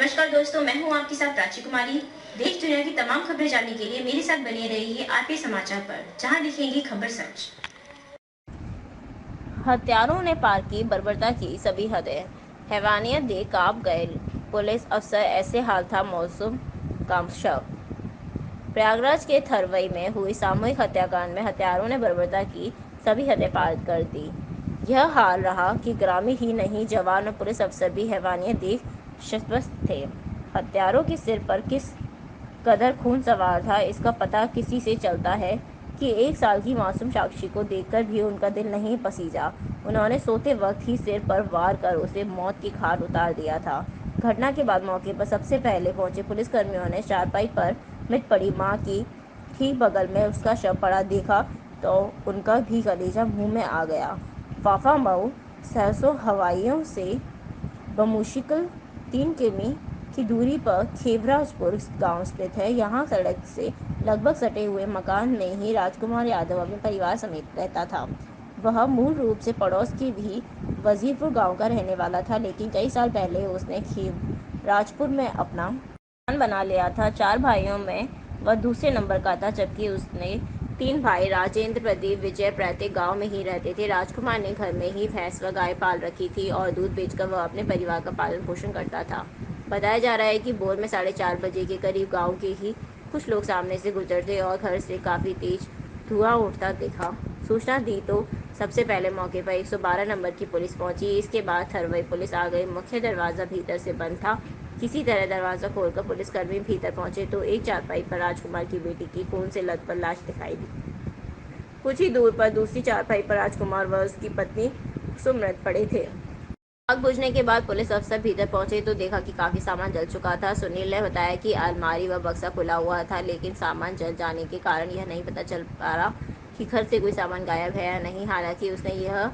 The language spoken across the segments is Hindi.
नमस्कार दोस्तों, मैं हूं आपके साथ प्राची कुमारी। देश दुनिया की तमाम खबरें जानने के लिए मेरे साथ बने रहिए आरपी समाचार पर, जहां लिखेंगे खबर सच। हत्यारों ने पार की बर्बरता की सभी हदें, हैवानियत देख कांप गए पुलिस अफसर, ऐसे हाल था मौसम का शव। प्रयागराज के थरवई में हुई सामूहिक हत्याकांड में हत्यारों ने बर्बरता की सभी हदें पार कर दी। यह हाल रहा कि ग्रामीण ही नहीं, जवान और पुलिस अफसर भी हैवानियत देख शतप्रस्त थे। हत्यारों के सिर पर किस कदर खून सवार था, इसका पता किसी से चलता है कि 1 साल की मासूम साक्षी को देखकर भी उनका दिल नहीं पसीजा। उन्होंने सोते वक्त ही सिर पर वार कर उसे मौत की घाट उतार दिया था। घटना के बाद मौके पर सबसे पहले पहुंचे पुलिसकर्मियों ने चारपाई पर मृत पड़ी मां की ठीक बगल में उसका शव पड़ा देखा तो उनका भी कलेजा मुंह में आ गया। फाफा मऊ सरसों हवाइयों से बमुश्किल 3 किमी की दूरी पर खेवराजपुर गांव स्थित है। यहां सड़क से लगभग सटे हुए मकान में ही राजकुमार यादव अपने परिवार समेत रहता था। वह मूल रूप से पड़ोस के भी वजीरपुर गांव का रहने वाला था, लेकिन कई साल पहले उसने खेवराजपुर में अपना मकान बना लिया था। 4 भाइयों में वह दूसरे नंबर का था, जबकि उसने 3 भाई राजेंद्र, प्रदीप, विजय प्रत्येक गांव में ही रहते थे। राजकुमार ने घर में ही भैंस व गाय पाल रखी थी और दूध बेचकर वह अपने परिवार का पालन पोषण करता था। बताया जा रहा है कि भोर में 4:30 बजे के करीब गांव के ही कुछ लोग सामने से गुजरते और घर से काफ़ी तेज धुआं उठता देखा। सूचना दी तो सबसे पहले मौके पर 112 नंबर की पुलिस पहुंची। इसके बाद थरवई पुलिस आ गई। मुख्य दरवाज़ा भीतर से बंद था। किसी तरह दरवाज़ा खोलकर पुलिसकर्मी भीतर पहुंचे तो एक चारपाई पर राजकुमार की बेटी की खून से लथपथ लाश दिखाई दी। कुछ ही दूर पर दूसरी चारपाई पर राजकुमार व उसकी पत्नी सुमृत पड़े थे। आग बुझने के बाद पुलिस अफसर भीतर पहुंचे तो देखा कि काफी सामान जल चुका था। सुनील ने बताया कि अलमारी व बक्सा खुला हुआ था, लेकिन सामान जल जाने के कारण यह नहीं पता चल पा रहा कि घर से कोई सामान गायब है या नहीं। हालांकि उसने यह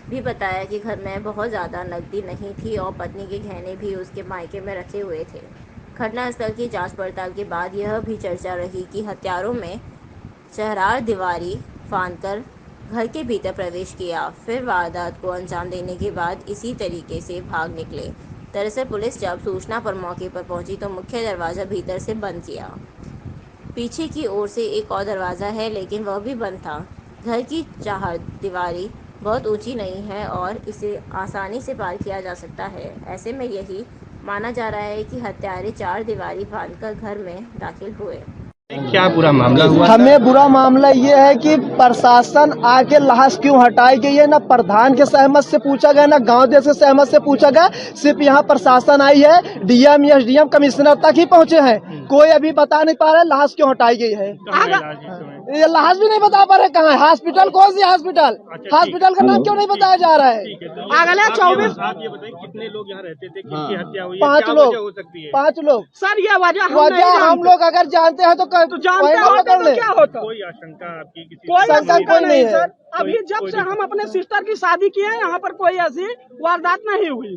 भी बताया कि घर में बहुत ज़्यादा नकदी नहीं थी और पत्नी के गहने भी उसके मायके में रखे हुए थे। घटनास्थल की जांच पड़ताल के बाद यह भी चर्चा रही कि हत्यारों में चहरार दीवारी फांदकर घर के भीतर प्रवेश किया, फिर वारदात को अंजाम देने के बाद इसी तरीके से भाग निकले। दरअसल पुलिस जब सूचना पर मौके पर पहुंची तो मुख्य दरवाज़ा भीतर से बंद किया। पीछे की ओर से एक और दरवाज़ा है, लेकिन वह भी बंद था। घर की चार दीवारी बहुत ऊंची नहीं है और इसे आसानी से पार किया जा सकता है। ऐसे में यही माना जा रहा है कि हत्यारे चार दीवारी बांधकर घर में दाखिल हुए। क्या बुरा मामला हुआ? हमें बुरा मामला ये है कि प्रशासन आके लाश क्यों हटाई गई है। ना प्रधान के सहमत से पूछा गया, ना गांव देश के सहमत से पूछा गया। सिर्फ यहाँ प्रशासन आई है, डीएम एसडीएम कमिश्नर तक ही पहुँचे हैं। कोई अभी बता नहीं पा रहा लाश क्यों हटाई गई है। ये लाश भी नहीं बता पा रहे कहाँ है। हॉस्पिटल कौन सी हॉस्पिटल, हॉस्पिटल का नाम क्यों नहीं बताया जा रहा है। अगले 24 आप ये बताइए कितने लोग यहाँ रहते थे, किसकी हत्या हुई है? 5 लोग हो सकती है? 5 लोग सर, ये वजह हम लोग अगर जानते हैं तो जानते होते तो क्या होता। कोई आशंका आपकी किसी कोई शंका आशंका कोई नहीं है। सर। अभी जब से हम अपने सिस्टर की शादी किए हैं, यहाँ पर कोई ऐसी वारदात नहीं हुई,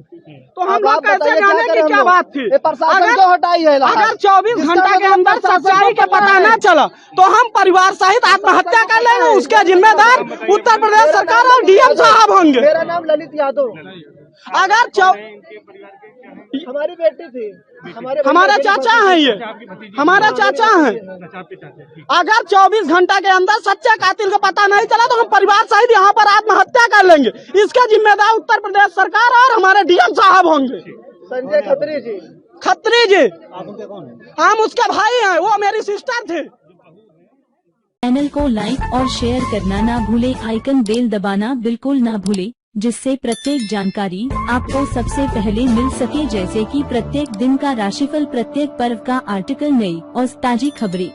तो हम लोग कैसे जाने की क्या बात थी। प्रशासन को हटाई है। अगर 24 घंटा के अंदर सच्चाई का पता न चला तो हम परिवार सहित आत्महत्या कर लेंगे। उसके जिम्मेदार उत्तर प्रदेश सरकार और डीएम साहब होंगे। मेरा नाम ललित यादव। अगर हमारी बेटी थी, हमारे चाचा हैं, ये हमारा चाचा हैं। अगर 24 घंटा के अंदर सच्चे कातिल का पता नहीं चला तो हम परिवार सहित यहाँ पर आत्महत्या कर लेंगे। इसके जिम्मेदार उत्तर प्रदेश सरकार और हमारे डीएम साहब होंगे। संजय खत्री जी। खत्री जी, हम उसके भाई हैं, वो मेरी सिस्टर थे। चैनल को लाइक और शेयर करना ना भूले, आइकन बेल दबाना बिल्कुल ना भूले, जिससे प्रत्येक जानकारी आपको सबसे पहले मिल सके, जैसे कि प्रत्येक दिन का राशिफल, प्रत्येक पर्व का आर्टिकल, नई और ताजी खबरें।